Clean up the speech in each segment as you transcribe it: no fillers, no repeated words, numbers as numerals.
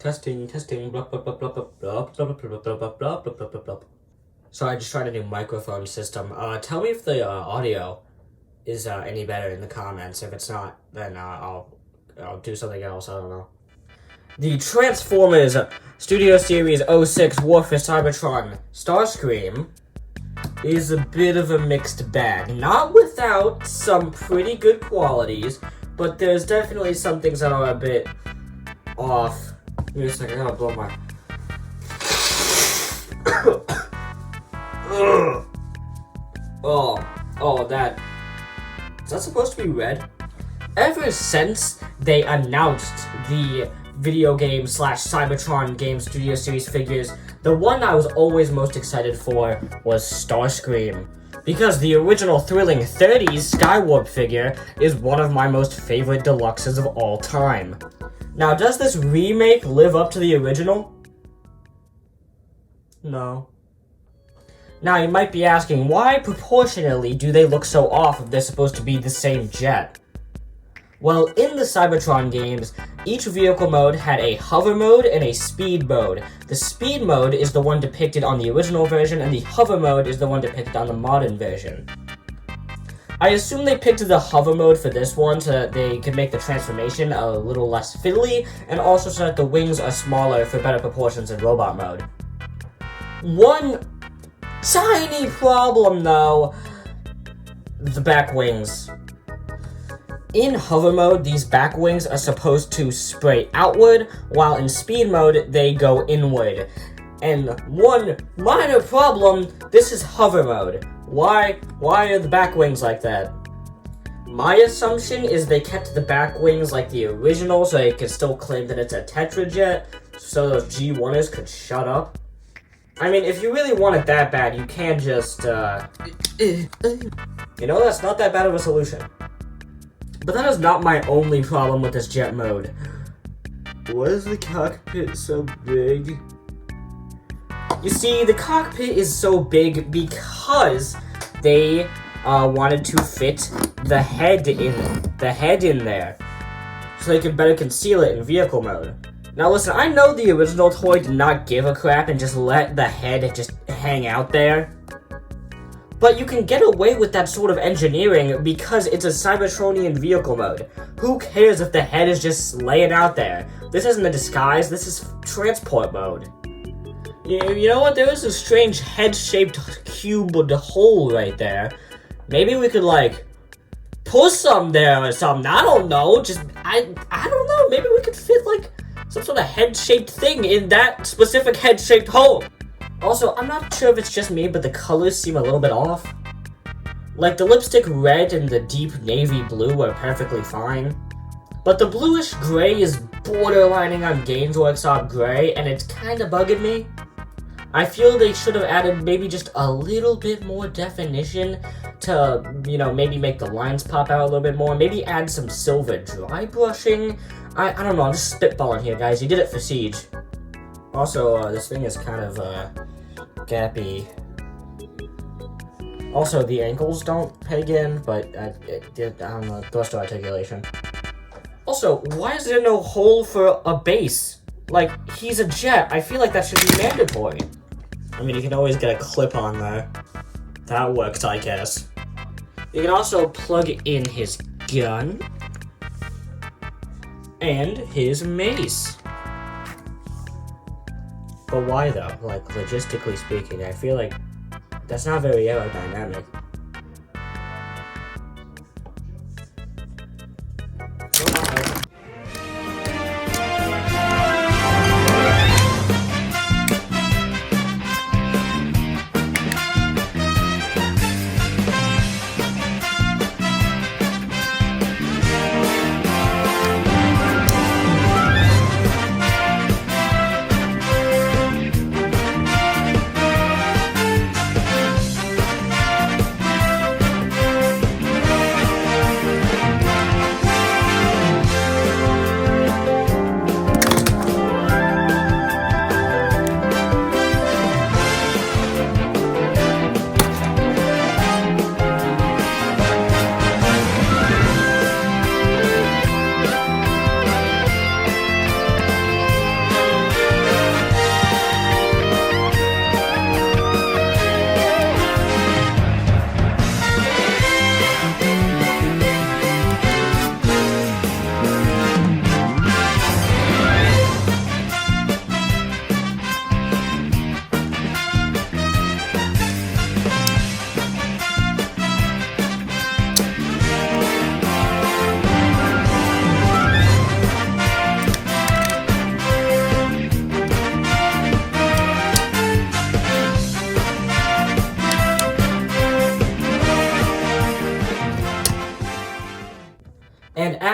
Testing, testing, blah, blah, blah, blah, blah, blah, blah, blah, blah, blah, blah, blah, blah, blah, blah. So I just tried a new microphone system. Tell me if the audio is any better in the comments. If it's not, then I'll do something else. I don't know. The Transformers Studio Series 06 War for Cybertron Starscream is a bit of a mixed bag. Not without some pretty good qualities, but there's definitely some things that are a bit off. Give me a second, I gotta blow my... that... Is that supposed to be red? Ever since they announced the video game / Cybertron game Studio Series figures, the one I was always most excited for was Starscream. Because the original thrilling 30s Skywarp figure is one of my most favorite deluxes of all time. Now, does this remake live up to the original? No. Now, you might be asking, why proportionally do they look so off if they're supposed to be the same jet? Well, in the Cybertron games, each vehicle mode had a hover mode and a speed mode. The speed mode is the one depicted on the original version, and the hover mode is the one depicted on the modern version. I assume they picked the hover mode for this one so that they could make the transformation a little less fiddly, and also so that the wings are smaller for better proportions in robot mode. One tiny problem though, the back wings. In hover mode, these back wings are supposed to spray outward, while in speed mode, they go inward. And one minor problem, this is hover mode. Why are the back wings like that? My assumption is they kept the back wings like the original so they could still claim that it's a Tetrajet, so those G1ers could shut up. I mean, if you really want it that bad, you can just, you know, that's not that bad of a solution. But that is not my only problem with this jet mode. Why is the cockpit so big? You see, the cockpit is so big because they wanted to fit the head in there, so they could better conceal it in vehicle mode. Now listen, I know the original toy did not give a crap and just let the head just hang out there. But you can get away with that sort of engineering because it's a Cybertronian vehicle mode. Who cares if the head is just laying out there? This isn't a disguise, this is transport mode. You know what? There is a strange head-shaped cube hole right there. Maybe we could, like, put some there or something. I don't know. I don't know. Maybe we could fit, like, some sort of head-shaped thing in that specific head-shaped hole. Also, I'm not sure if it's just me, but the colors seem a little bit off. Like, the lipstick red and the deep navy blue are perfectly fine. But the bluish gray is borderlining on Games Workshop gray, and it's kinda bugging me. I feel they should have added maybe just a little bit more definition to, you know, maybe make the lines pop out a little bit more. Maybe add some silver dry brushing. I don't know, I'm just spitballing here, guys. You did it for Siege. Also, this thing is kind of, gappy. Also, the ankles don't peg in, but I don't know, the rest of articulation. Also, why is there no hole for a base? Like, he's a jet. I feel like that should be mandatory. I mean, you can always get a clip on there. That works, I guess. You can also plug in his gun and his mace. But why though? Like, logistically speaking, I feel like that's not very aerodynamic.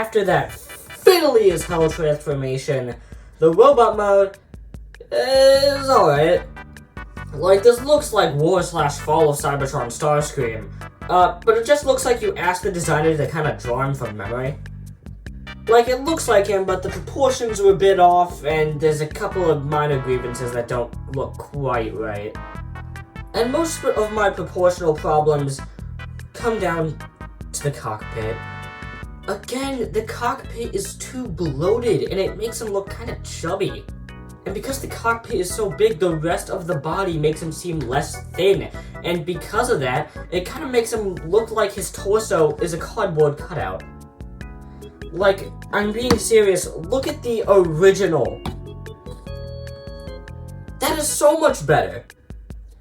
after that fiddly as hell transformation, the robot mode is alright. Like, this looks like War/Fall of Cybertron Starscream, but it just looks like you asked the designer to kind of draw him from memory. Like, it looks like him, but the proportions are a bit off, and there's a couple of minor grievances that don't look quite right. And most of my proportional problems come down to the cockpit. Again, the cockpit is too bloated, and it makes him look kind of chubby. And because the cockpit is so big, the rest of the body makes him seem less thin. And because of that, it kind of makes him look like his torso is a cardboard cutout. Like, I'm being serious, look at the original. That is so much better.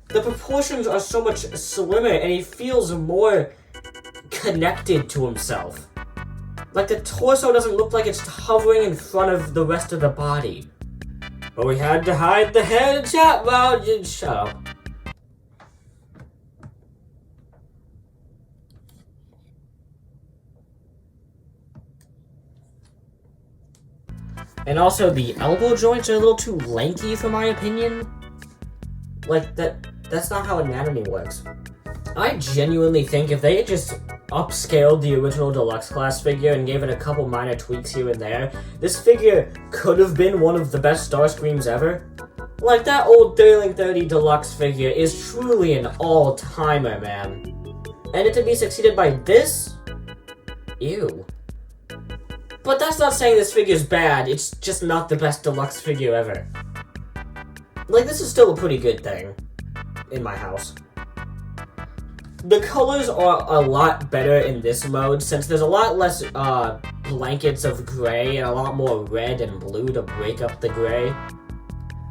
The proportions are so much slimmer, and he feels more connected to himself. Like, the torso doesn't look like it's hovering in front of the rest of the body. But we had to hide the head, chat. Well, you shut up. And also, the elbow joints are a little too lanky for my opinion. Like, that's not how anatomy works. I genuinely think if they had just upscaled the original deluxe class figure and gave it a couple minor tweaks here and there, this figure could have been one of the best Starscreams ever. Like, that old Thrilling 30 deluxe figure is truly an all-timer, man. And it to be succeeded by this? Ew. But that's not saying this figure's bad, it's just not the best deluxe figure ever. Like, this is still a pretty good thing in my house. The colors are a lot better in this mode, since there's a lot less blankets of gray and a lot more red and blue to break up the gray.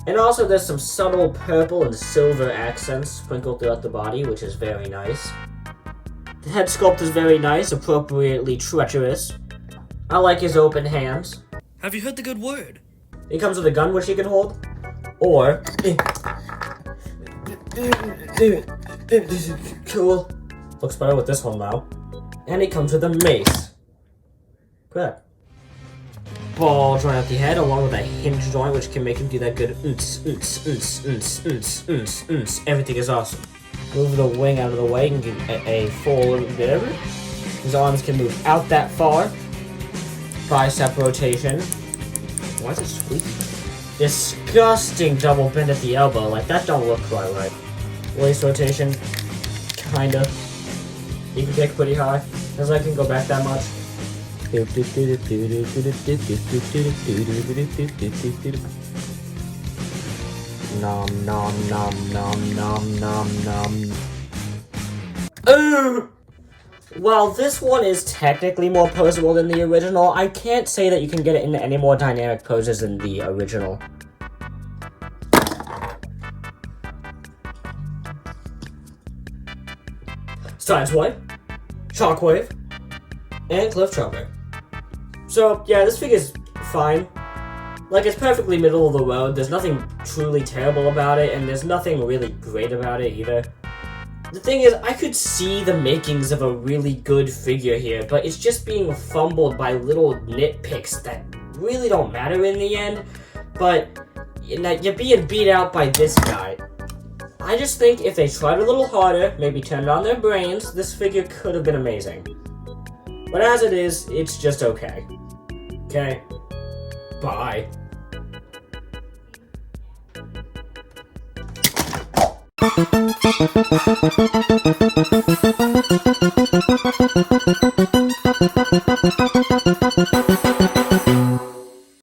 And also there's some subtle purple and silver accents sprinkled throughout the body, which is very nice. The head sculpt is very nice, appropriately treacherous. I like his open hands. Have you heard the good word? He comes with a gun which he can hold. Or... Cool. Looks better with this one now. And he comes with a mace. Good. Ball joint at the head, along with a hinge joint, which can make him do that good Everything is awesome. Move the wing out of the way and get a full whatever. His arms can move out that far. Bicep rotation. Why is it squeaky? Disgusting double bend at the elbow. Like, that don't look quite right. Waist rotation. Kinda. You can kick pretty high. His leg can go back that much. Nom nom nom nom nom nom nom. While this one is technically more posable than the original, I can't say that you can get it into any more dynamic poses than the original. Sideswipe, Shockwave, and Cliff Jumper. So, yeah, this figure's fine. Like, it's perfectly middle of the road, there's nothing truly terrible about it, and there's nothing really great about it either. The thing is, I could see the makings of a really good figure here, but it's just being fumbled by little nitpicks that really don't matter in the end, but you're being beat out by this guy. I just think if they tried a little harder, maybe turned on their brains, this figure could have been amazing. But as it is, it's just okay. Okay? Bye.